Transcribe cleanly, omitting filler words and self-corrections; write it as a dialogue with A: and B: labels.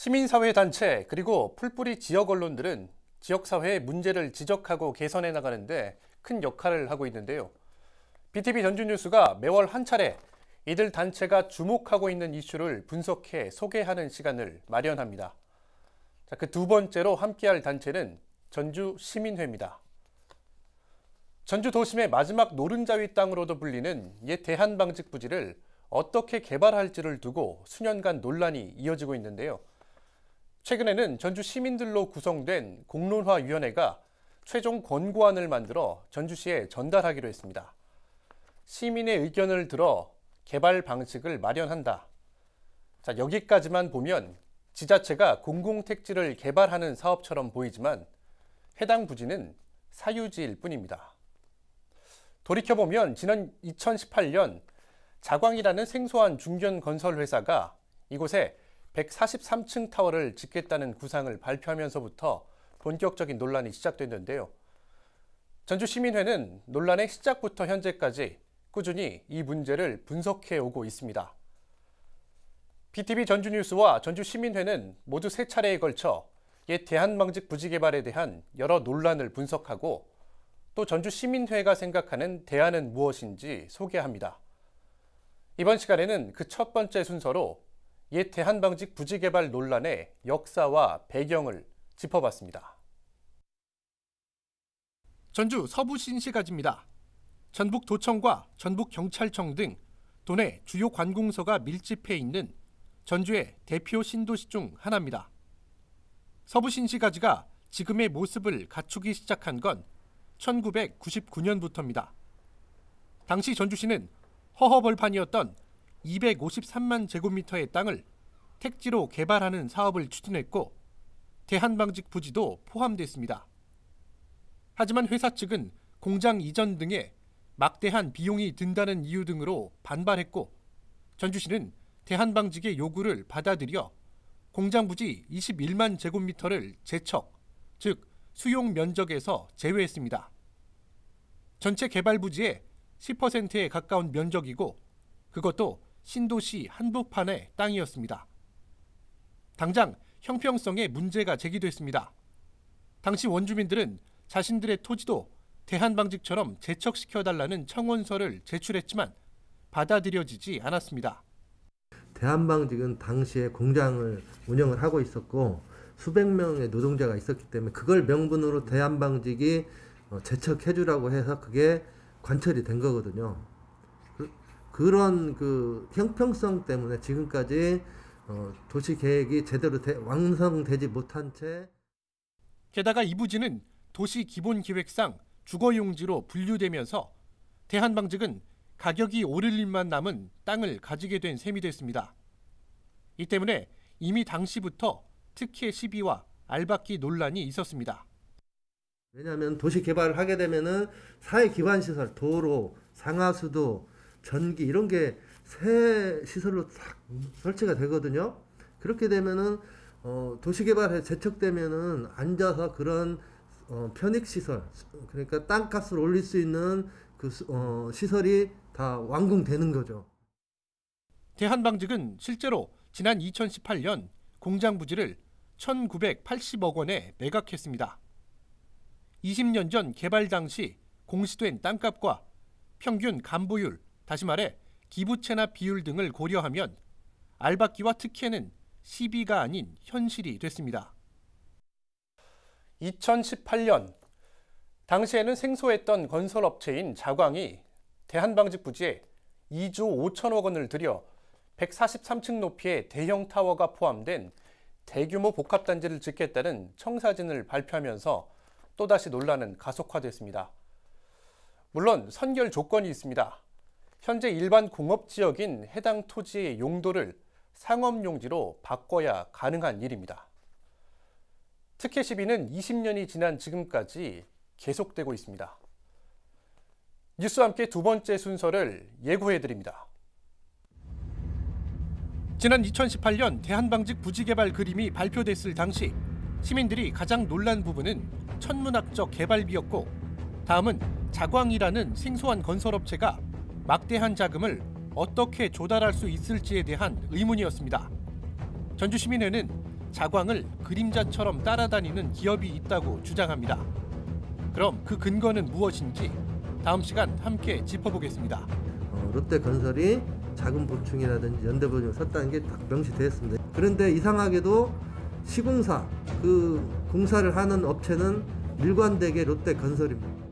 A: 시민사회단체 그리고 풀뿌리 지역 언론들은 지역사회의 문제를 지적하고 개선해 나가는데 큰 역할을 하고 있는데요. BTV 전주뉴스가 매월 한 차례 이들 단체가 주목하고 있는 이슈를 분석해 소개하는 시간을 마련합니다. 그 두 번째로 함께할 단체는 전주시민회입니다. 전주 도심의 마지막 노른자위 땅으로도 불리는 옛 대한방직 부지를 어떻게 개발할지를 두고 수년간 논란이 이어지고 있는데요. 최근에는 전주 시민들로 구성된 공론화위원회가 최종 권고안을 만들어 전주시에 전달하기로 했습니다. 시민의 의견을 들어 개발 방식을 마련한다. 여기까지만 보면 지자체가 공공택지를 개발하는 사업처럼 보이지만 해당 부지는 사유지일 뿐입니다. 돌이켜보면 지난 2018년 자광이라는 생소한 중견 건설 회사가 이곳에 143층 타워를 짓겠다는 구상을 발표하면서부터 본격적인 논란이 시작됐는데요. 전주시민회는 논란의 시작부터 현재까지 꾸준히 이 문제를 분석해 오고 있습니다. BTV 전주뉴스와 전주시민회는 모두 3차례에 걸쳐 옛 대한방직 부지 개발에 대한 여러 논란을 분석하고 또 전주시민회가 생각하는 대안은 무엇인지 소개합니다. 이번 시간에는 그 첫 번째 순서로 옛 대한방직 부지 개발 논란의 역사와 배경을 짚어봤습니다. 전주 서부신시가지입니다. 전북도청과 전북경찰청 등 도내 주요 관공서가 밀집해 있는 전주의 대표 신도시 중 하나입니다. 서부신시가지가 지금의 모습을 갖추기 시작한 건 1999년부터입니다. 당시 전주시는 허허벌판이었던 253만 제곱미터의 땅을 택지로 개발하는 사업을 추진했고 대한방직 부지도 포함됐습니다. 하지만 회사 측은 공장 이전 등에 막대한 비용이 든다는 이유 등으로 반발했고 전주시는 대한방직의 요구를 받아들여 공장 부지 21만 제곱미터를 제척, 즉 수용 면적에서 제외했습니다. 전체 개발 부지의 10%에 가까운 면적이고 그것도 신도시 한복판의 땅이었습니다. 당장 형평성에 문제가 제기됐습니다. 당시 원주민들은 자신들의 토지도 대한방직처럼 제척시켜달라는 청원서를 제출했지만 받아들여지지 않았습니다.
B: 대한방직은 당시에 공장을 운영을 하고 있었고 수백 명의 노동자가 있었기 때문에 그걸 명분으로 대한방직이 제척해주라고 해서 그게 관철이 된 거거든요. 그런 그 형평성 때문에 지금까지 도시 계획이 제대로 완성되지 못한 채
A: 게다가 이 부지는 도시 기본기획상 주거용지로 분류되면서 대한방직은 가격이 오를 일만 남은 땅을 가지게 된 셈이 됐습니다. 이 때문에 이미 당시부터 특혜 시비와 알박기 논란이 있었습니다.
B: 왜냐하면 도시 개발을 하게 되면은 사회기반시설, 도로, 상하수도, 전기 이런 게 새 시설로 딱 설치가 되거든요. 그렇게 되면은 도시 개발에 제척되면은 앉아서 그런 편익시설, 그러니까 땅값을 올릴 수 있는 그 시설이 다 완공되는 거죠.
A: 대한방직은 실제로 지난 2018년 공장 부지를 1,980억 원에 매각했습니다. 20년 전 개발 당시 공시된 땅값과 평균 간보율, 다시 말해 기부채납 비율 등을 고려하면 알박기와 특혜는 시비가 아닌 현실이 됐습니다. 2018년 당시에는 생소했던 건설업체인 자광이 대한방직 부지에 2조 5천억 원을 들여 143층 높이의 대형 타워가 포함된 대규모 복합단지를 짓겠다는 청사진을 발표하면서 또다시 논란은 가속화됐습니다. 물론 선결 조건이 있습니다. 현재 일반 공업지역인 해당 토지의 용도를 상업용지로 바꿔야 가능한 일입니다. 특혜 시비는 20년이 지난 지금까지 계속되고 있습니다. 뉴스와 함께 두 번째 순서를 예고해드립니다. 지난 2018년 대한방직 부지 개발 그림이 발표됐을 당시 시민들이 가장 놀란 부분은 천문학적 개발비였고 다음은 자광이라는 생소한 건설업체가 막대한 자금을 어떻게 조달할 수 있을지에 대한 의문이었습니다. 전주시민회는 자광을 그림자처럼 따라다니는 기업이 있다고 주장합니다. 그럼 그 근거는 무엇인지 다음 시간 함께 짚어보겠습니다.
B: 롯데건설이 자금 보충이라든지 연대보증을 섰다는 게 딱 명시되었습니다. 그런데 이상하게도 시공사, 그 공사를 하는 업체는 일관되게 롯데건설입니다.